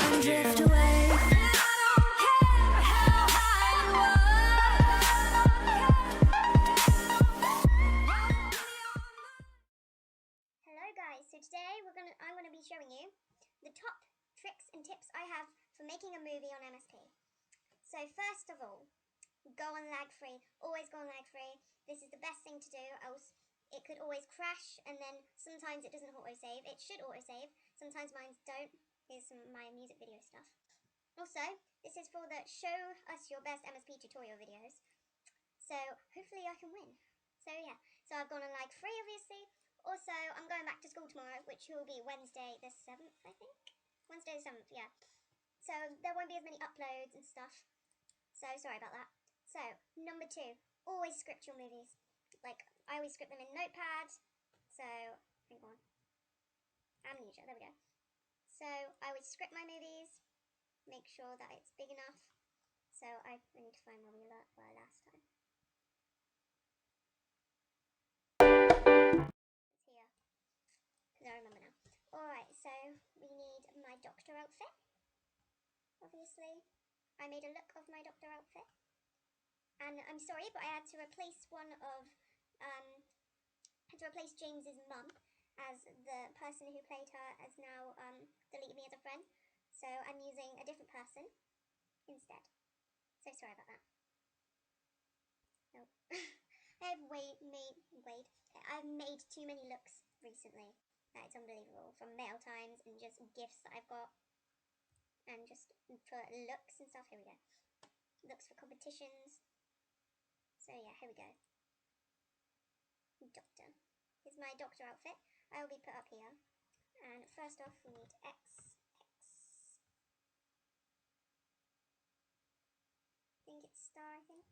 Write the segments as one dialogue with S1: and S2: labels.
S1: and drift away. And I don't care how high you are.
S2: Hello guys, so today I'm gonna be showing you the top tricks and tips I have for making a movie on MSP. So first of all, go on lag free. Always go on lag free. This is the best thing to do, else it could always crash, and then sometimes it doesn't auto-save. It should auto-save. Sometimes mine don't. Here's some of my music video stuff. Also, this is for the show us your best MSP tutorial videos. So hopefully I can win. So yeah, so I've gone on lag free obviously. Also, I'm going back to school tomorrow, which will be Wednesday the 7th, I think? Wednesday the 7th, yeah. So there won't be as many uploads and stuff. So sorry about that. So, number 2, always script your movies. Like, I always script them in Notepad. So, hang on. Amnesia, there we go. So, I always script my movies, make sure that it's big enough. So, I need to find where we were last time. It's here. Because I remember now. Alright, so we need my doctor outfit. Obviously, I made a look of my doctor outfit. And I'm sorry, but I had to replace James's mum, as the person who played her has now deleted me as a friend. So I'm using a different person instead. So sorry about that. No. I've made too many looks recently that it's unbelievable. From mail times and just gifts that I've got. And just for looks and stuff. Here we go. Looks for competitions. So yeah, here we go. Doctor. Here's my doctor outfit. I will be put up here. And first off, we need X. I think it's star, I think.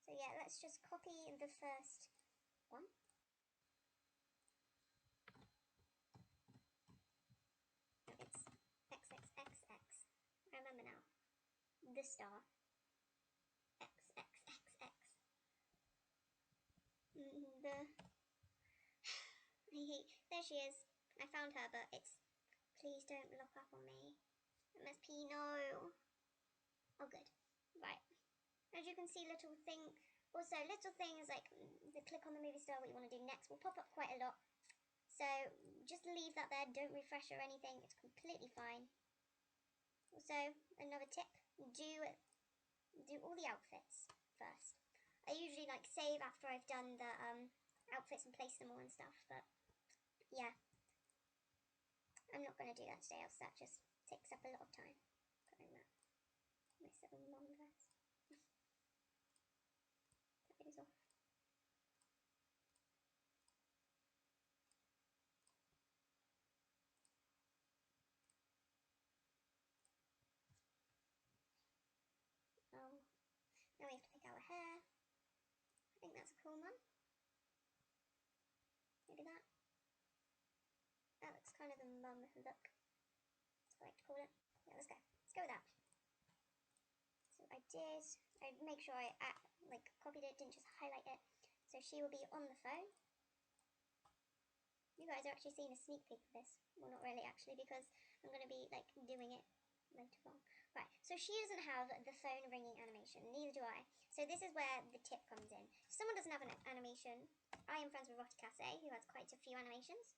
S2: So yeah, let's just copy the first one. No, it's XXXX. I remember now. The star. XXXX. There she is. I found her, but it's... Please don't lock up on me. MSP, no. Oh, good. Right. As you can see, little things like the click on the movie star, what you want to do next, will pop up quite a lot. So just leave that there. Don't refresh or anything. It's completely fine. Also, another tip: do all the outfits first. I usually like save after I've done the outfits and place them all and stuff. But yeah, I'm not going to do that today, else that just takes up a lot of time. Putting that nice little long dress. That goes off. Oh, now we have to pick our hair. I think that's a cool one. Maybe that. That looks kind of the mum look. That's what I like to call it. Yeah, let's go. Let's go with that. So I make sure I copied it, didn't just highlight it. So she will be on the phone. You guys are actually seeing a sneak peek of this. Well, not really actually, because I'm going to be like doing it later on. Right, so she doesn't have the phone ringing animation, neither do I. So this is where the tip comes in. If someone doesn't have an animation, I am friends with Roticasse, who has quite a few animations.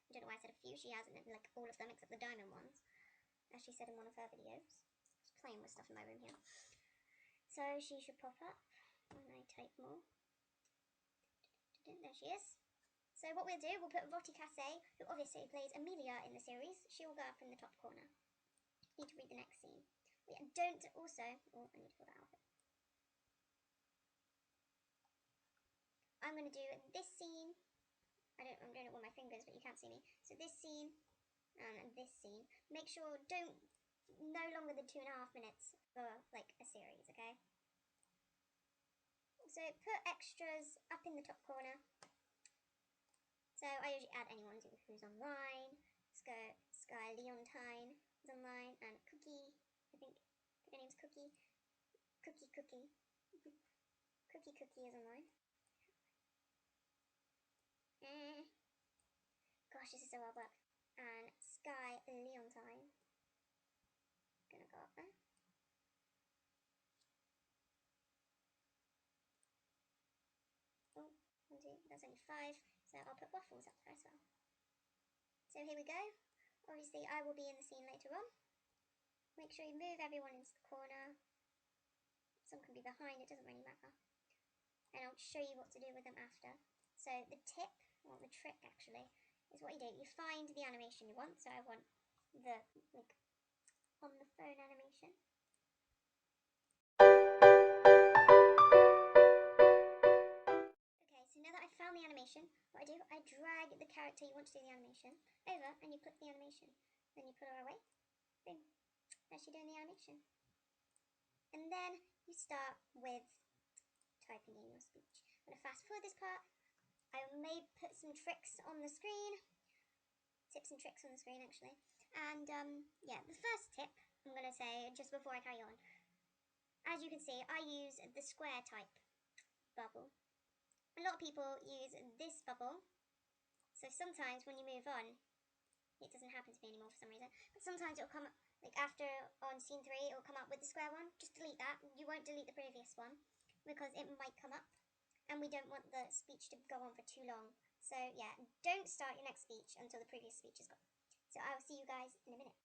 S2: I don't know why I said a few, she has like all of them except the diamond ones, as she said in one of her videos. Just playing with stuff in my room here. So she should pop up when I type more. There she is. So what we'll do, we'll put Roticasse, who obviously plays Amelia in the series. She will go up in the top corner. Need to read the next scene. Oh, I need to pull that out. I'm going to do this scene. I'm doing it with my fingers, but you can't see me. So this scene and this scene. Make sure no longer than 2.5 minutes for like a series, okay? So put extras up in the top corner. So I usually add anyone who's online. Sky Leontine is online, and Cookie, I think her name's Cookie. Cookie is online. Gosh, this is so hard work. And Sky Leontine. spot there. Oh, 1, 2, that's only 5, so I'll put waffles up there as well. So here we go. Obviously, I will be in the scene later on. Make sure you move everyone into the corner. Some can be behind, it doesn't really matter. And I'll show you what to do with them after. So the tip, or the trick actually, is what you do. You find the animation you want. So I want the, like, on the phone animation. Okay, so now that I've found the animation, what I do, I drag the character you want to do the animation over and you click the animation. Then you put her away. Boom. That's you doing the animation. And then you start with typing in your speech. I'm going to fast forward this part. I may put some tricks on the screen. Tips and tricks on the screen, actually. And, yeah, the first tip I'm going to say, just before I carry on. As you can see, I use the square type bubble. A lot of people use this bubble. So sometimes when you move on, it doesn't happen to me anymore for some reason. But sometimes it'll come, like after on scene 3, it'll come up with the square one. Just delete that. You won't delete the previous one because it might come up. And we don't want the speech to go on for too long. So yeah, don't start your next speech until the previous speech is gone. So I will see you guys in a minute.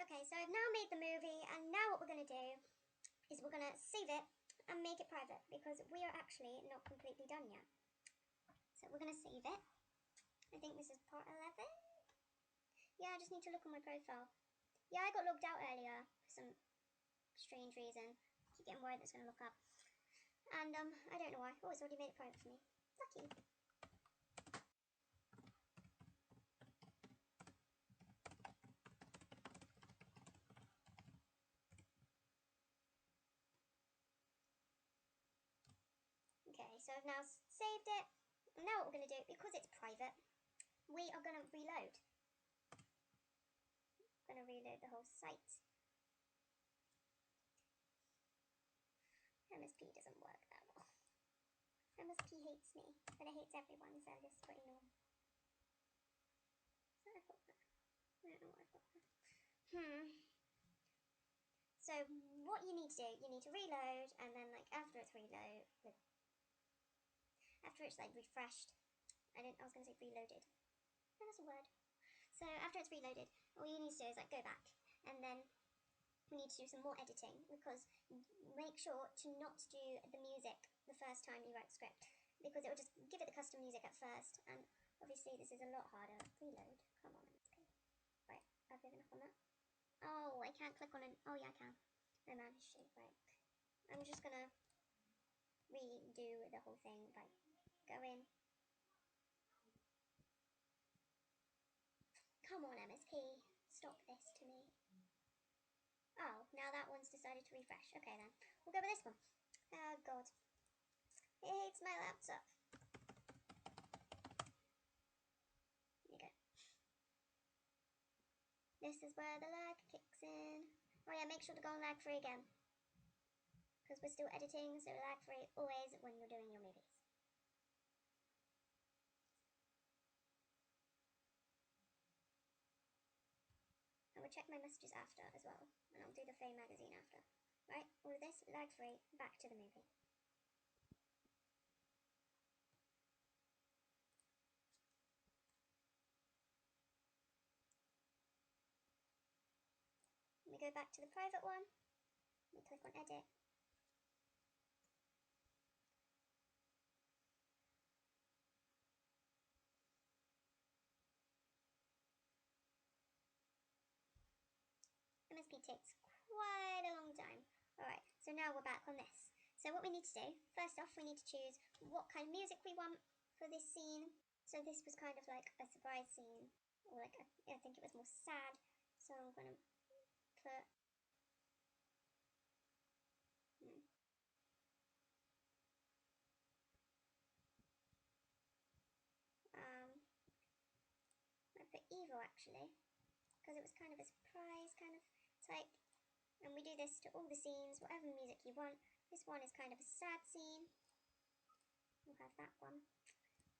S2: Okay, so I've now made the movie, and now what we're going to do is we're going to save it and make it private because we are actually not completely done yet. So we're going to save it. I think this is part 11. Yeah, I just need to look on my profile. Yeah, I got logged out earlier for some strange reason. I keep getting worried that it's going to look up. And I don't know why. Oh, it's already made it private for me. Lucky. Okay, so I've now saved it. And now what we're going to do, because it's private, we are going to reload. I'm going to reload the whole site. MSP doesn't work that well. MSP hates me, but it hates everyone, so this is pretty normal. So I put that. I don't know what I put there. So what you need to do, you need to reload, and then like after it's reload, after it's like refreshed, I was gonna say reloaded. No, that's a word. So after it's reloaded, all you need to do is like go back, and then we need to do some more editing because make sure to not do the music the first time you write the script because it will just give it the custom music at first, and obviously this is a lot harder. Reload, come on, MSP. Right, I've given up on that. Oh, I can't click on it. Oh yeah, I can. I managed to. Right, I'm just gonna redo the whole thing by going. Come on, MSP, stop this to me. Oh, now that one's decided to refresh. Okay then, we'll go with this one. Oh god, it hates my laptop. There you go. This is where the lag kicks in. Oh yeah, make sure to go on lag free again. Because we're still editing, so lag free always when you're doing your movies. I will check my messages after as well, and I'll do the Fame magazine after. Right, all of this, lag free, back to the movie. We go back to the private one, we click on edit. takes quite a long time. Alright, so now we're back on this. So what we need to do, first off, we need to choose what kind of music we want for this scene. So this was kind of like a surprise scene, or like I think it was more sad. So I'm gonna put I put evil actually, because it was kind of a surprise kind of type. And we do this to all the scenes, whatever music you want. This one is kind of a sad scene. We'll have that one.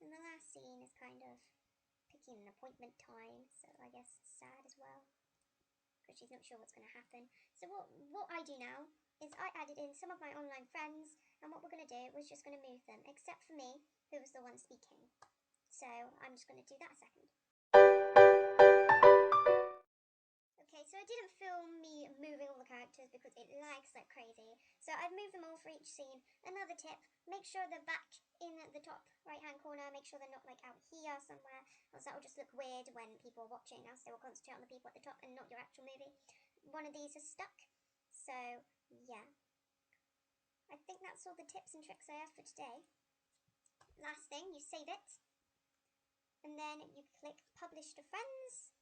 S2: And the last scene is kind of picking an appointment time, so I guess it's sad as well, because she's not sure what's going to happen. So what I do now is I added in some of my online friends, and what we're going to do was just going to move them, except for me, who was the one speaking. So I'm just going to do that a second. Okay, so I didn't film me moving all the characters because it lags like crazy. So I've moved them all for each scene. Another tip, make sure they're back in the top right hand corner. Make sure they're not like out here somewhere, else that will just look weird when people are watching, else they will concentrate on the people at the top and not your actual movie. One of these is stuck. So yeah, I think that's all the tips and tricks I have for today. Last thing, you save it. And then you click publish to friends.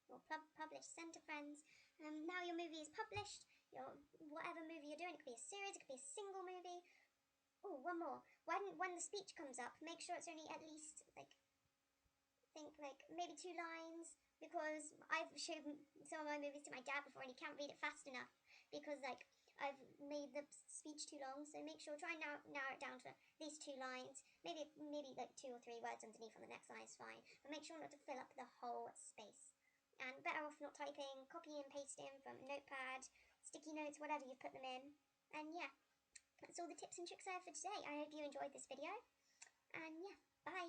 S2: Or publish, send to friends. Now your movie is published. Your whatever movie you're doing, it could be a series, it could be a single movie. Oh, one more. When the speech comes up, make sure it's only at least like maybe 2 lines, because I've showed some of my movies to my dad before and he can't read it fast enough because like I've made the speech too long. So make sure try and narrow it down to these 2 lines. Maybe like 2 or 3 words underneath on the next line is fine, but make sure not to fill up the whole space. And better off not typing, copy and pasting from a notepad, sticky notes, whatever you put them in. And yeah, that's all the tips and tricks I have for today. I hope you enjoyed this video. And yeah, bye.